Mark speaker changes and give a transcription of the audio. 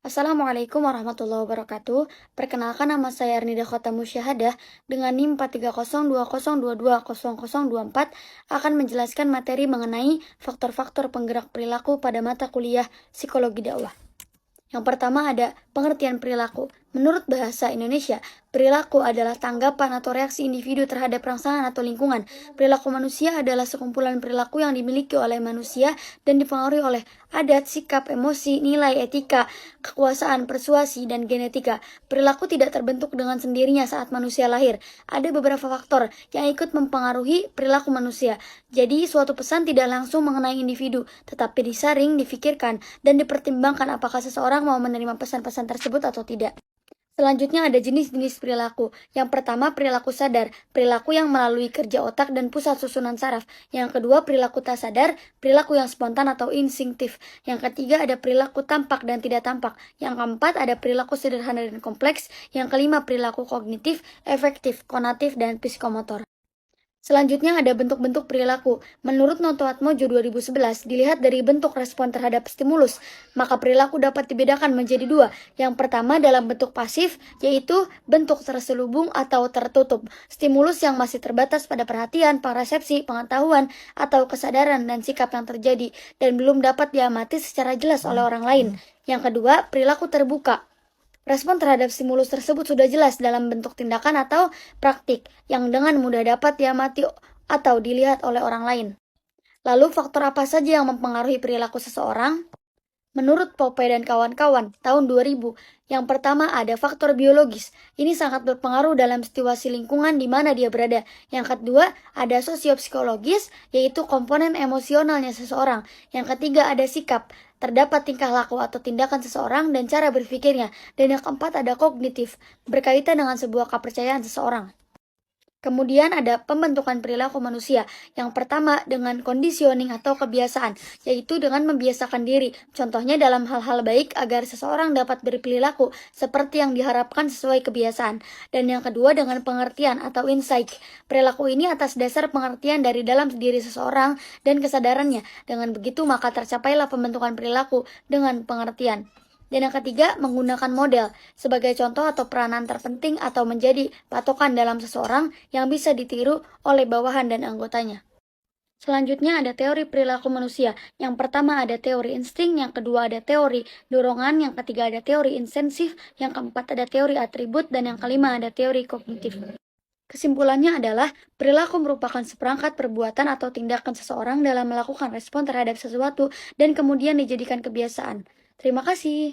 Speaker 1: Assalamualaikum warahmatullahi wabarakatuh. Perkenalkan, nama saya Ernida Khota Musyahadah dengan NIM 43020220024 akan menjelaskan materi mengenai faktor-faktor penggerak perilaku pada mata kuliah Psikologi Dakwah. Yang pertama ada pengertian perilaku. Menurut bahasa Indonesia, perilaku adalah tanggapan atau reaksi individu terhadap rangsangan atau lingkungan. Perilaku manusia adalah sekumpulan perilaku yang dimiliki oleh manusia dan dipengaruhi oleh adat, sikap, emosi, nilai, etika, kekuasaan, persuasi, dan genetika. Perilaku tidak terbentuk dengan sendirinya saat manusia lahir. Ada beberapa faktor yang ikut mempengaruhi perilaku manusia. Jadi, suatu pesan tidak langsung mengenai individu, tetapi disaring, difikirkan, dan dipertimbangkan apakah seseorang mau menerima pesan-pesan tersebut atau tidak. Selanjutnya ada jenis-jenis perilaku. Yang pertama, perilaku sadar, perilaku yang melalui kerja otak dan pusat susunan saraf. Yang kedua, perilaku tak sadar, perilaku yang spontan atau instinktif. Yang ketiga, ada perilaku tampak dan tidak tampak. Yang keempat, ada perilaku sederhana dan kompleks. Yang kelima, perilaku kognitif, efektif, konatif, dan psikomotor. Selanjutnya ada bentuk-bentuk perilaku. Menurut Noto Atmojo 2011, dilihat dari bentuk respon terhadap stimulus, maka perilaku dapat dibedakan menjadi dua. Yang pertama dalam bentuk pasif, yaitu bentuk terselubung atau tertutup. Stimulus yang masih terbatas pada perhatian, persepsi, pengetahuan, atau kesadaran dan sikap yang terjadi, dan belum dapat diamati secara jelas oleh orang lain. Yang kedua, perilaku terbuka. Respon terhadap stimulus tersebut sudah jelas dalam bentuk tindakan atau praktik yang dengan mudah dapat diamati atau dilihat oleh orang lain. Lalu faktor apa saja yang mempengaruhi perilaku seseorang? Menurut Popey dan kawan-kawan, tahun 2000, yang pertama ada faktor biologis. Ini sangat berpengaruh dalam situasi lingkungan di mana dia berada. Yang kedua, ada sosiopsikologis, yaitu komponen emosionalnya seseorang. Yang ketiga, ada sikap. Terdapat tingkah laku atau tindakan seseorang dan cara berpikirnya. Dan yang keempat, ada kognitif, berkaitan dengan sebuah kepercayaan seseorang. Kemudian ada pembentukan perilaku manusia. Yang pertama dengan conditioning atau kebiasaan, yaitu dengan membiasakan diri. Contohnya dalam hal-hal baik agar seseorang dapat berperilaku seperti yang diharapkan sesuai kebiasaan. Dan yang kedua dengan pengertian atau insight. Perilaku ini atas dasar pengertian dari dalam diri seseorang dan kesadarannya. Dengan begitu maka tercapailah pembentukan perilaku dengan pengertian. Dan yang ketiga, menggunakan model sebagai contoh atau peranan terpenting atau menjadi patokan dalam seseorang yang bisa ditiru oleh bawahan dan anggotanya. Selanjutnya ada teori perilaku manusia. Yang pertama ada teori insting, yang kedua ada teori dorongan, yang ketiga ada teori insensif, yang keempat ada teori atribut, dan yang kelima ada teori kognitif. Kesimpulannya adalah, perilaku merupakan seperangkat perbuatan atau tindakan seseorang dalam melakukan respon terhadap sesuatu dan kemudian dijadikan kebiasaan. Terima kasih.